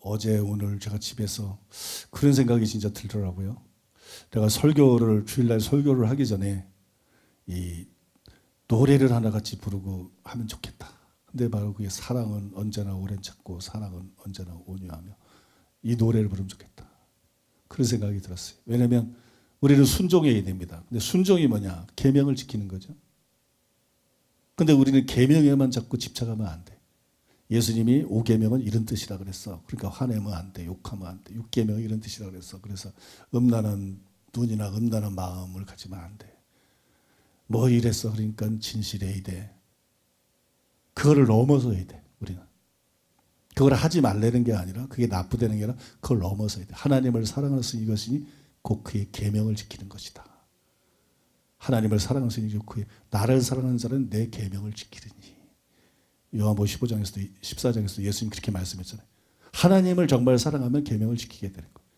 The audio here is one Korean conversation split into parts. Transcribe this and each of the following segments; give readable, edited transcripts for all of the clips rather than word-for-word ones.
어제 오늘 제가 집에서 그런 생각이 진짜 들더라고요. 내가 주일날 설교를 하기 전에 이 노래를 하나같이 부르고 하면 좋겠다. 근데 바로 그게 사랑은 언제나 오랜 찾고 사랑은 언제나 온유하며 이 노래를 부르면 좋겠다. 그런 생각이 들었어요. 왜냐하면 우리는 순종해야 됩니다. 근데 순종이 뭐냐? 계명을 지키는 거죠. 근데 우리는 계명에만 자꾸 집착하면 안 돼. 예수님이 5계명은 이런 뜻이라 그랬어. 그러니까 화내면 안 돼. 욕하면 안 돼. 6계명은 이런 뜻이라 그랬어. 그래서 음란한 눈이나 음란한 마음을 가지면 안 돼. 뭐 이랬어. 그러니까 진실해야 돼. 그거를 넘어서야 돼. 우리는. 그걸 하지 말라는 게 아니라 그게 나쁘다는 게 아니라 그걸 넘어서야 돼. 하나님을 사랑하는 이것이 곧 그의 계명을 지키는 것이다. 하나님을 사랑하는 이것이 그의 나를 사랑하는 자는 내 계명을 지키리니. 요한복음 15장에서도 14장에서도 예수님 그렇게 말씀했잖아요. 하나님을 정말 사랑하면 계명을 지키게 되는 거예요.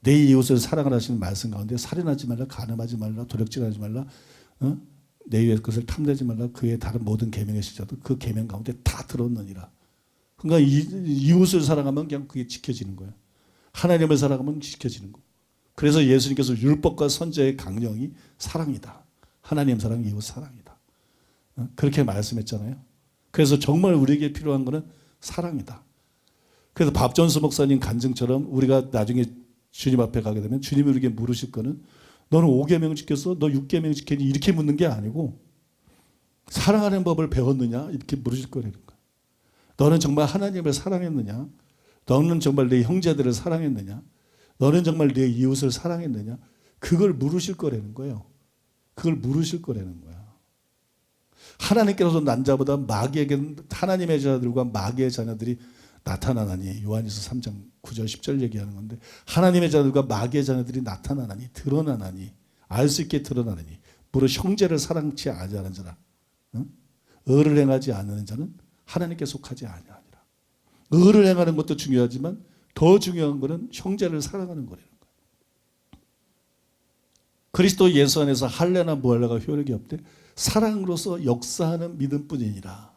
내 이웃을 사랑하라는 말씀 가운데 살인하지 말라, 간음하지 말라, 도력질하지 말라, 내 이웃의 것을 탐내지 말라, 그의 다른 모든 계명의 실자도 그 계명 가운데 다 들었느니라. 그러니까 이웃을 사랑하면 그냥 그게 지켜지는 거예요. 하나님을 사랑하면 지켜지는 거예요. 그래서 예수님께서 율법과 선지자의 강령이 사랑이다. 하나님 사랑, 이웃 사랑이다. 그렇게 말씀했잖아요. 그래서 정말 우리에게 필요한 것은 사랑이다. 그래서 밥전수 목사님 간증처럼 우리가 나중에 주님 앞에 가게 되면 주님이 우리에게 물으실 거는 너는 5계명 지켰어? 너 6계명 지켰니? 이렇게 묻는 게 아니고 사랑하는 법을 배웠느냐? 이렇게 물으실 거라는 거야. 너는 정말 하나님을 사랑했느냐? 너는 정말 내 형제들을 사랑했느냐? 너는 정말 내 이웃을 사랑했느냐? 그걸 물으실 거라는 거예요. 그걸 물으실 거라는 거야. 하나님께서 난자보다 마귀에게 하나님의 자녀들과 마귀의 자녀들이 나타나나니 요한일서 3장 9절 10절 얘기하는 건데 하나님의 자녀들과 마귀의 자녀들이 나타나나니 드러나나니 알 수 있게 드러나나니 무릇 형제를 사랑치 아니하는 자라 의를 행하지 않는 자는 하나님께 속하지 아니하니라. 의를 행하는 것도 중요하지만 더 중요한 것은 형제를 사랑하는 거라는 거예요. 그리스도 예수 안에서 할례나 무할례가 효력이 없대. 사랑으로서 역사하는 믿음뿐이니라.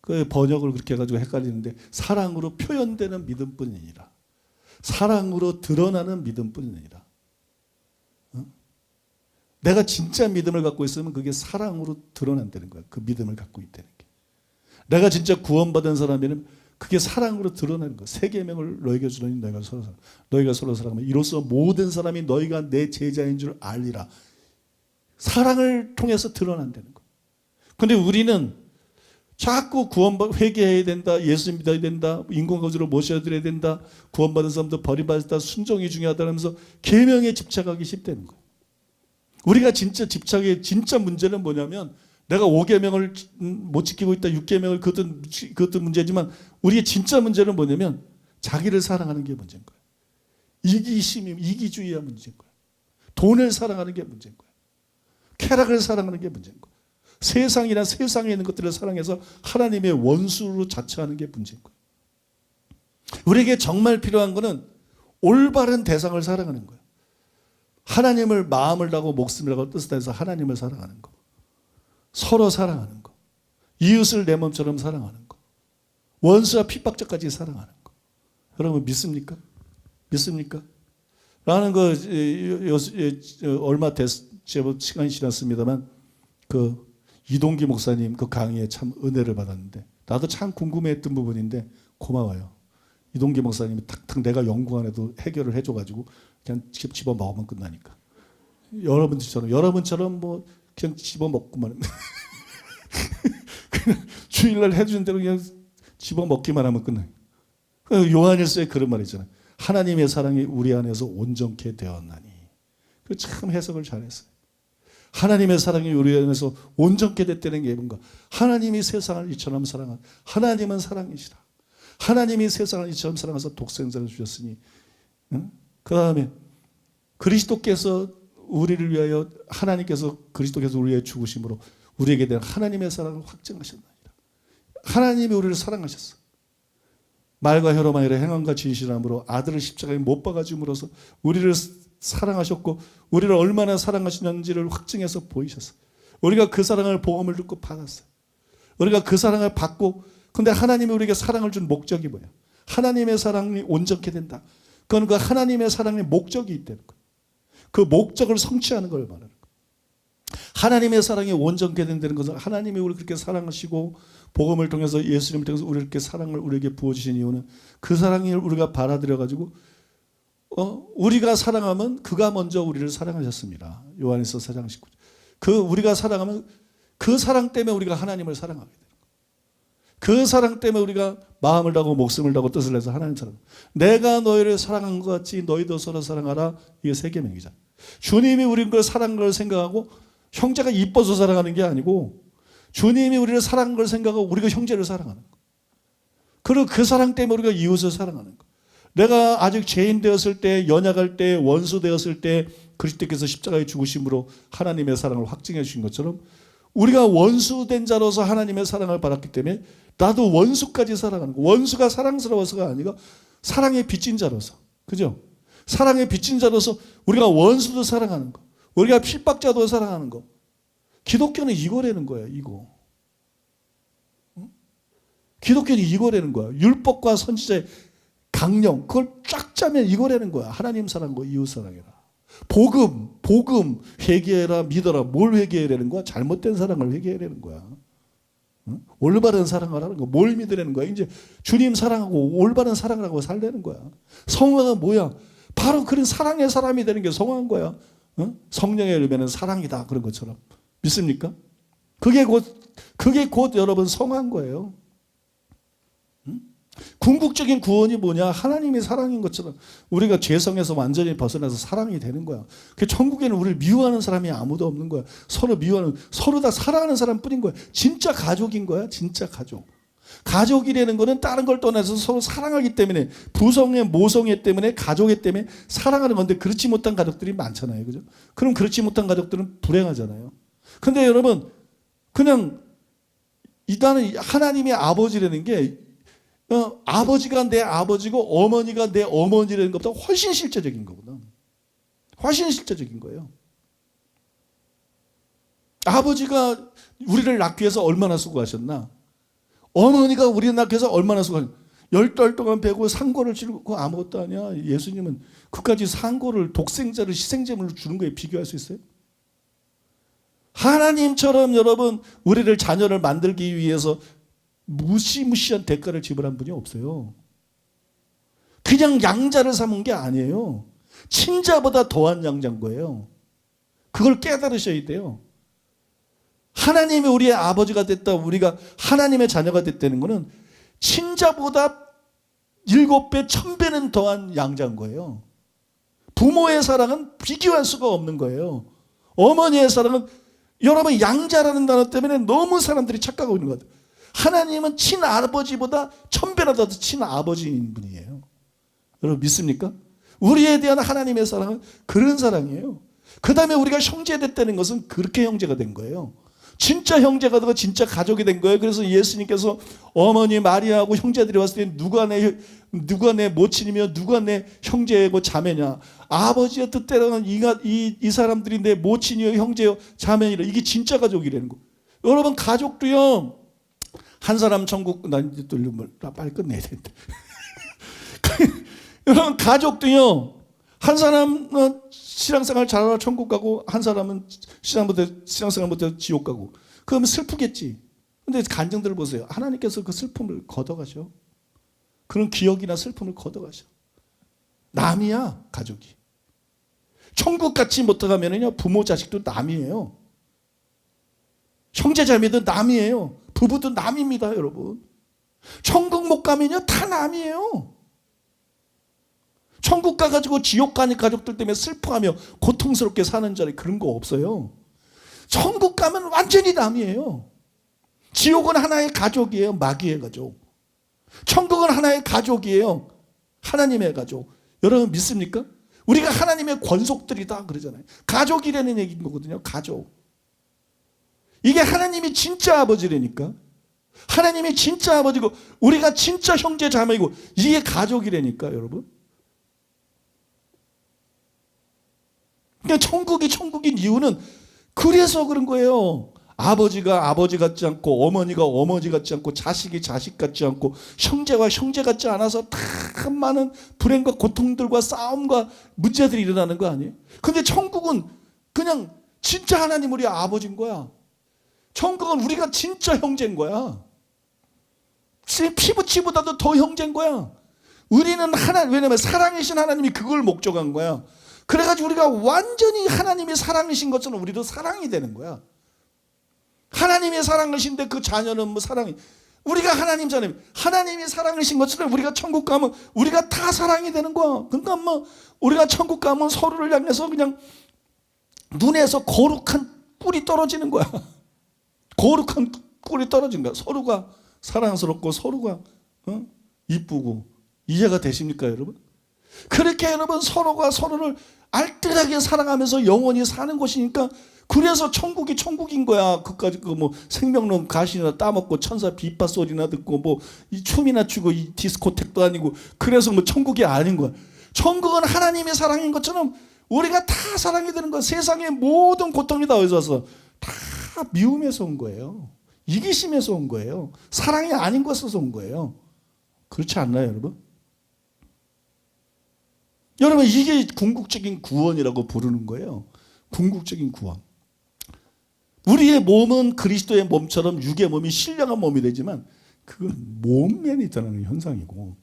그 번역을 그렇게 해가지고 헷갈리는데 사랑으로 표현되는 믿음뿐이니라. 사랑으로 드러나는 믿음뿐이니라. 내가 진짜 믿음을 갖고 있으면 그게 사랑으로 드러난다는 거야. 그 믿음을 갖고 있다는 게. 내가 진짜 구원받은 사람이면 그게 사랑으로 드러나는 거야. 3계명을 너희에게 주노니 너희가 서로 사랑하면 이로써 모든 사람이 너희가 내 제자인 줄 알리라. 사랑을 통해서 드러난다는 거예요. 그런데 우리는 자꾸 회개해야 된다, 예수 믿어야 된다, 인공거주로 모셔드려야 된다, 구원받은 사람도 버림받았다, 순종이 중요하다면서 계명에 집착하기 쉽다는 거예요. 우리가 진짜 진짜 문제는 뭐냐면 내가 5계명을 못 지키고 있다, 6계명을 그것도 문제지만 우리의 진짜 문제는 뭐냐면 자기를 사랑하는 게 문제인 거예요. 이기주의가 문제인 거예요. 돈을 사랑하는 게 문제인 거예요. 쾌락을 사랑하는 게 문제인 거예요. 세상이나 세상에 있는 것들을 사랑해서 하나님의 원수로 자처하는 게 문제인 거예요. 우리에게 정말 필요한 것은 올바른 대상을 사랑하는 거예요. 하나님을 마음을 다하고 목숨을 다하고 뜻을 다해서 하나님을 사랑하는 거. 서로 사랑하는 거. 이웃을 내 몸처럼 사랑하는 거. 원수와 핍박자까지 사랑하는 거. 여러분 믿습니까? 믿습니까? 라는 거 얼마 제법 시간이 지났습니다만 그 이동기 목사님 그 강의에 참 은혜를 받았는데 나도 참 궁금해했던 부분인데 고마워요. 이동기 목사님이 탁탁 내가 연구 안 해도 해결을 해줘가지고 그냥 집어 먹으면 끝나니까. 여러분처럼 뭐 그냥 집어 먹고만 그냥 주일날 해주는 대로 그냥 집어 먹기만 하면 끝나요. 요한일서에 그런 말 있잖아요. 하나님의 사랑이 우리 안에서 온전케 되었나니. 그 참 해석을 잘했어요. 하나님의 사랑이 우리 안에서 온전케 됐다는 게 뭔가? 하나님이 세상을 이처럼 사랑한 하나님은 사랑이시라. 하나님이 세상을 이처럼 사랑해서 독생자를 주셨으니 그 다음에 그리스도께서 우리를 위하여 하나님께서 그리스도께서 우리의 죽으심으로 우리에게 대한 하나님의 사랑을 확증하셨나이다. 하나님이 우리를 사랑하셨어. 말과 혀로만 아니라 행함과 진실함으로 아들을 십자가에 못 박아 줌으로써 우리를 사랑하셨고 우리를 얼마나 사랑하시는지를 확증해서 보이셨어요. 우리가 그 사랑을 복음을 듣고 받았어요. 우리가 그 사랑을 받고 근데 하나님이 우리에게 사랑을 준 목적이 뭐야? 하나님의 사랑이 온전케 된다. 그건 그 하나님의 사랑의 목적이 있다는 거예요. 그 목적을 성취하는 걸 말하는 거예요. 하나님의 사랑이 온전케 된다는 것은 하나님이 우리를 그렇게 사랑하시고 복음을 통해서 예수님을 통해서 우리를 이렇게 사랑을 우리에게 부어주신 이유는 그 사랑을 우리가 받아들여가지고 우리가 사랑하면 그가 먼저 우리를 사랑하셨습니다. 요한일서 4장 19절. 우리가 사랑하면 그 사랑 때문에 우리가 하나님을 사랑하게 돼요. 그 사랑 때문에 우리가 마음을 다하고 목숨을 다하고 뜻을 내서 하나님 사랑. 내가 너희를 사랑한 것 같이 너희도 서로 사랑하라. 이게 세계명이잖아. 주님이 우리를 사랑한 걸 생각하고 형제가 이뻐서 사랑하는 게 아니고 주님이 우리를 사랑한 걸 생각하고 우리가 형제를 사랑하는 거. 그리고 그 사랑 때문에 우리가 이웃을 사랑하는 거. 내가 아직 죄인 되었을 때, 연약할 때, 원수 되었을 때 그리스도께서 십자가에 죽으심으로 하나님의 사랑을 확증해 주신 것처럼 우리가 원수된 자로서 하나님의 사랑을 받았기 때문에 나도 원수까지 사랑하는 거. 원수가 사랑스러워서가 아니라 사랑에 빚진 자로서. 그죠? 사랑에 빚진 자로서 우리가 원수도 사랑하는 거. 우리가 핍박자도 사랑하는 거. 기독교는 이거라는 거야. 이거. 기독교는 이거라는 거야. 율법과 선지자의 강령, 그걸 쫙 짜면 이거라는 거야. 하나님 사랑과 이웃 사랑이라. 복음 회개해라, 믿어라. 뭘 회개해라는 거야? 잘못된 사랑을 회개해라는 거야. 올바른 사랑을 하는 거야. 뭘 믿으라는 거야? 이제 주님 사랑하고 올바른 사랑을 하고 살라는 거야. 성화가 뭐야? 바로 그런 사랑의 사람이 되는 게 성화인 거야. 성령의 열매는 사랑이다. 그런 것처럼. 믿습니까? 그게 곧 여러분 성화인 거예요. 궁극적인 구원이 뭐냐? 하나님이 사랑인 것처럼 우리가 죄성에서 완전히 벗어나서 사랑이 되는 거야. 그 천국에는 우리를 미워하는 사람이 아무도 없는 거야. 서로 미워하는, 서로 다 사랑하는 사람뿐인 거야. 진짜 가족인 거야. 진짜 가족. 가족이라는 거는 다른 걸 떠나서 서로 사랑하기 때문에, 부성애, 모성애 때문에, 가족애 때문에 사랑하는 건데 그렇지 못한 가족들이 많잖아요. 그죠? 그럼 그렇지 못한 가족들은 불행하잖아요. 근데 여러분, 그냥 일단은 하나님의 아버지라는 게 아버지가 내 아버지고 어머니가 내 어머니라는 것보다 훨씬 실제적인 거구나. 훨씬 실제적인 거예요. 아버지가 우리를 낳기 위해서 얼마나 수고하셨나? 어머니가 우리를 낳기 위해서 얼마나 수고하셨나? 10달 동안 배고 상고를 치르고 아무것도 아니야. 예수님은 그까지 상고를 독생자를 희생제물로 주는 거에 비교할 수 있어요? 하나님처럼 여러분 우리를 자녀를 만들기 위해서 무시무시한 대가를 지불한 분이 없어요. 그냥 양자를 삼은 게 아니에요. 친자보다 더한 양자인 거예요. 그걸 깨달으셔야 돼요. 하나님이 우리의 아버지가 됐다, 우리가 하나님의 자녀가 됐다는 것은 친자보다 7배, 1000배는 더한 양자인 거예요. 부모의 사랑은 비교할 수가 없는 거예요. 어머니의 사랑은, 여러분 양자라는 단어 때문에 너무 사람들이 착각하고 있는 것 같아요. 하나님은 친아버지보다 1000배나 더 친아버지인 분이에요. 여러분 믿습니까? 우리에 대한 하나님의 사랑은 그런 사랑이에요. 그 다음에 우리가 형제 됐다는 것은 그렇게 형제가 된 거예요. 진짜 형제가 되고 진짜 가족이 된 거예요. 그래서 예수님께서 어머니 마리아하고 형제들이 왔을 때 누가 내 모친이며 누가 내 형제고 자매냐. 아버지의 뜻대로는 이 사람들이 내 모친이요 형제요 자매니라. 이게 진짜 가족이라는 거. 여러분 가족도요. 한 사람 천국, 나 이제 또 빨리 끝내야 되는데. 여러분 가족도요. 한 사람은 신앙생활 잘하러 천국 가고 한 사람은 신앙생활 못해서 지옥 가고. 그러면 슬프겠지. 근데 간증들을 보세요. 하나님께서 그 슬픔을 걷어가셔. 그런 기억이나 슬픔을 걷어가셔. 남이야 가족이. 천국 같이 못 가면은요 부모 자식도 남이에요. 형제자매도 남이에요. 부부도 남입니다, 여러분. 천국 못 가면요 다 남이에요. 천국 가가지고 지옥 가는 가족들 때문에 슬퍼하며 고통스럽게 사는 자리 그런 거 없어요. 천국 가면 완전히 남이에요. 지옥은 하나의 가족이에요. 마귀의 가족. 천국은 하나의 가족이에요. 하나님의 가족. 여러분 믿습니까? 우리가 하나님의 권속들이다 그러잖아요. 가족이라는 얘기인 거거든요. 가족. 이게 하나님이 진짜 아버지라니까. 하나님이 진짜 아버지고 우리가 진짜 형제 자매이고 이게 가족이라니까 여러분. 그러니까 천국이 천국인 이유는 그래서 그런 거예요. 아버지가 아버지 같지 않고 어머니가 어머니 같지 않고 자식이 자식 같지 않고 형제가 형제 같지 않아서 다 많은 불행과 고통들과 싸움과 문제들이 일어나는 거 아니에요? 근데 천국은 그냥 진짜 하나님 우리 아버지인 거야. 천국은 우리가 진짜 형제인 거야. 피부치보다도 더 형제인 거야. 우리는 왜냐면 사랑이신 하나님이 그걸 목적한 거야. 그래가지고 우리가 완전히 하나님이 사랑이신 것처럼 우리도 사랑이 되는 거야. 하나님의 사랑이신데 그 자녀는 뭐 사랑이, 우리가 하나님 자녀, 하나님이 사랑이신 것처럼 우리가 천국 가면 우리가 다 사랑이 되는 거야. 그러니까 뭐 우리가 천국 가면 서로를 향해서 그냥 눈에서 거룩한 뿔이 떨어지는 거야. 거룩한 뿔이 떨어진 거야. 서로가 사랑스럽고 서로가 이쁘고. 이해가 되십니까 여러분? 그렇게 여러분 서로가 서로를 알뜰하게 사랑하면서 영원히 사는 곳이니까, 그래서 천국이 천국인 거야. 그까지 그 뭐 생명론 가시나 따먹고 천사 비파 소리나 듣고 뭐 이 춤이나 추고 이 디스코텍도 아니고, 그래서 뭐 천국이 아닌 거야. 천국은 하나님의 사랑인 것처럼 우리가 다 사랑이 되는 거야. 세상의 모든 고통이 다 어디서 왔어? 다 미움에서 온 거예요. 이기심에서 온 거예요. 사랑이 아닌 것에서 온 거예요. 그렇지 않나요 여러분? 여러분 이게 궁극적인 구원이라고 부르는 거예요. 궁극적인 구원. 우리의 몸은 그리스도의 몸처럼 육의 몸이 신령한 몸이 되지만 그건 몸면이 드러나는 현상이고,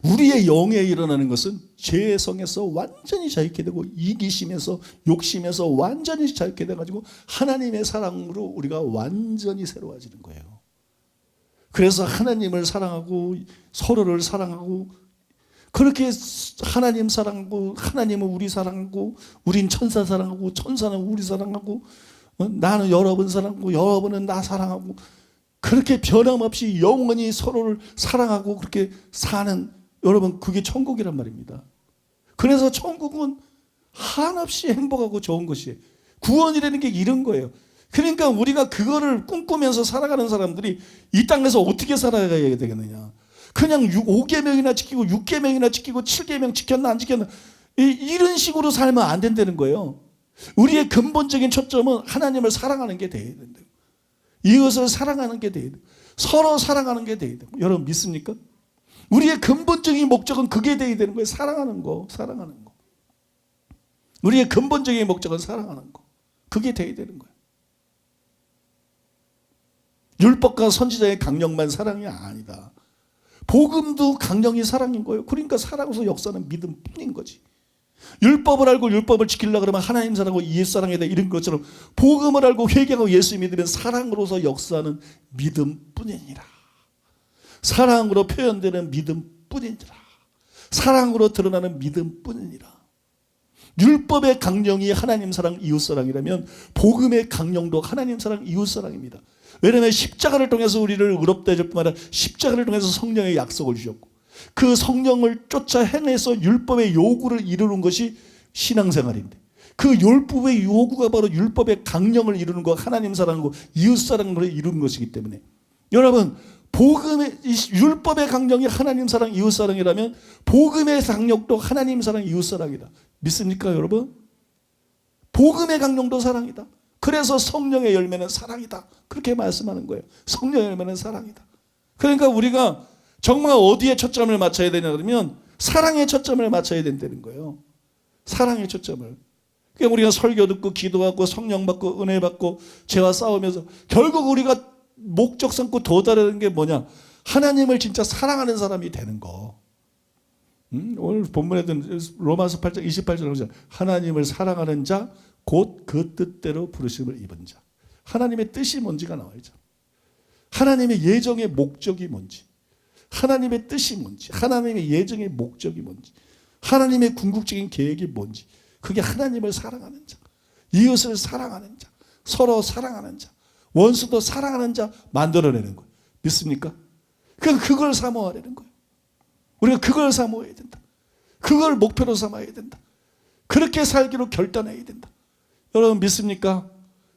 우리의 영에 일어나는 것은 죄의 성에서 완전히 자유케 되고 이기심에서 욕심에서 완전히 자유케 돼가지고 하나님의 사랑으로 우리가 완전히 새로워지는 거예요. 그래서 하나님을 사랑하고 서로를 사랑하고, 그렇게 하나님 사랑하고 하나님은 우리 사랑하고 우린 천사 사랑하고 천사는 우리 사랑하고 나는 여러분 사랑하고 여러분은 나 사랑하고, 그렇게 변함없이 영원히 서로를 사랑하고 그렇게 사는, 여러분 그게 천국이란 말입니다. 그래서 천국은 한없이 행복하고 좋은 것이에요. 구원이라는 게 이런 거예요. 그러니까 우리가 그거를 꿈꾸면서 살아가는 사람들이 이 땅에서 어떻게 살아가야 되겠느냐. 그냥 5계명이나 지키고 6계명이나 지키고 7계명 지켰나 안 지켰나 이런 식으로 살면 안 된다는 거예요. 우리의 근본적인 초점은 하나님을 사랑하는 게 돼야 된다. 이것을 사랑하는 게 돼야 돼. 서로 사랑하는 게 돼야 돼. 여러분 믿습니까? 우리의 근본적인 목적은 그게 돼야 되는 거예요. 사랑하는 거, 사랑하는 거. 우리의 근본적인 목적은 사랑하는 거. 그게 돼야 되는 거예요. 율법과 선지자의 강령만 사랑이 아니다. 복음도 강령이 사랑인 거예요. 그러니까 사랑으로서 역사는 믿음뿐인 거지. 율법을 알고 율법을 지키려고 그러면 하나님 사랑하고 예수 사랑해야 돼 이런 것처럼, 복음을 알고 회개하고 예수 믿으면 사랑으로서 역사는 믿음뿐이니라. 사랑으로 표현되는 믿음뿐이니라. 사랑으로 드러나는 믿음뿐이니라. 율법의 강령이 하나님 사랑 이웃 사랑이라면 복음의 강령도 하나님 사랑 이웃 사랑입니다. 왜냐하면 십자가를 통해서 우리를 의롭다 해줄 뿐만 아니라 십자가를 통해서 성령의 약속을 주셨고, 그 성령을 쫓아 행해서 율법의 요구를 이루는 것이 신앙생활인데, 그 율법의 요구가 바로 율법의 강령을 이루는 거, 하나님 사랑하고 이웃 사랑으로 이루는 것이기 때문에, 여러분 복음의 율법의 강령이 하나님 사랑 이웃 사랑이라면 복음의 강령도 하나님 사랑 이웃 사랑이다. 믿습니까 여러분? 복음의 강령도 사랑이다. 그래서 성령의 열매는 사랑이다. 그렇게 말씀하는 거예요. 성령의 열매는 사랑이다. 그러니까 우리가 정말 어디에 초점을 맞춰야 되냐 그러면 사랑에 초점을 맞춰야 된다는 거예요. 사랑의 초점을. 그러니까 우리가 설교 듣고 기도하고 성령 받고 은혜 받고 죄와 싸우면서 결국 우리가 목적 삼고 도달하는 게 뭐냐? 하나님을 진짜 사랑하는 사람이 되는 거. 오늘 본문에도 로마서 8장 28절 나오죠. 하나님을 사랑하는 자 곧 그 뜻대로 부르심을 입은 자. 하나님의 뜻이 뭔지가 나와야죠. 하나님의 예정의 목적이 뭔지, 하나님의 뜻이 뭔지, 하나님의 예정의 목적이 뭔지, 하나님의 궁극적인 계획이 뭔지, 그게 하나님을 사랑하는 자, 이웃을 사랑하는 자, 서로 사랑하는 자, 원수도 사랑하는 자 만들어내는 거예요. 믿습니까? 그걸 사모하려는 거예요. 우리가 그걸 사모해야 된다. 그걸 목표로 삼아야 된다. 그렇게 살기로 결단해야 된다. 여러분 믿습니까?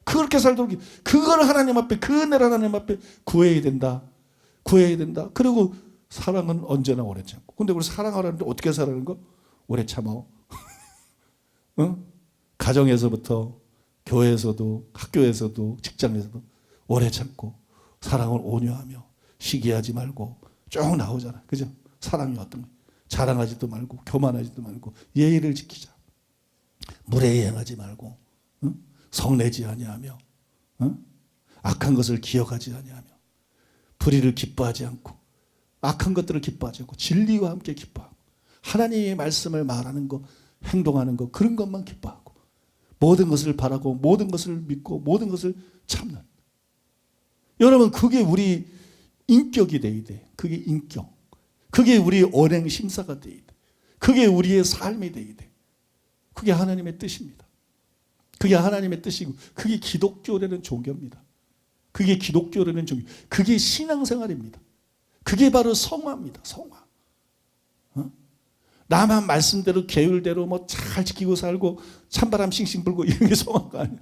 그렇게 살도록 그걸 하나님 앞에, 그 은혜를 하나님 앞에 구해야 된다. 구해야 된다. 그리고 사랑은 언제나 오래 참고. 근데 우리 사랑하라는데 어떻게 살아가는 거? 오래 참아. 어? 가정에서부터 교회에서도 학교에서도 직장에서도 오래 참고 사랑을 온유하며 시기하지 말고 쭉 나오잖아. 그죠? 사랑이 어떤 거? 자랑하지도 말고 교만하지도 말고 예의를 지키자. 무례히 행하지 말고 성내지 아니하며 악한 것을 기억하지 아니하며 불의를 기뻐하지 않고 악한 것들을 기뻐하지 않고 진리와 함께 기뻐하고 하나님의 말씀을 말하는 것, 행동하는 것 그런 것만 기뻐하고 모든 것을 바라고 모든 것을 믿고 모든 것을 참는 여러분 그게 우리 인격이 돼야 돼. 그게 인격. 그게 우리 언행 심사가 돼야 돼. 그게 우리의 삶이 돼야 돼. 그게 하나님의 뜻입니다. 그게 하나님의 뜻이고 그게 기독교라는 종교입니다. 그게 기독교라는 종교. 그게 신앙생활입니다. 그게 바로 성화입니다. 성화. 나만 말씀대로 계율대로 뭐 잘 지키고 살고 찬바람 싱싱 불고 이런 게 성화가 아니야.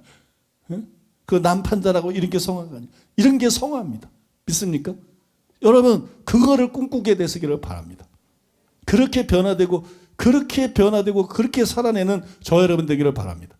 그 남 판단하고 이런 게 성화가 아니야. 이런 게 성화입니다. 믿습니까? 여러분 그거를 꿈꾸게 되시기를 바랍니다. 그렇게 변화되고 그렇게 살아내는 저 여러분 되기를 바랍니다.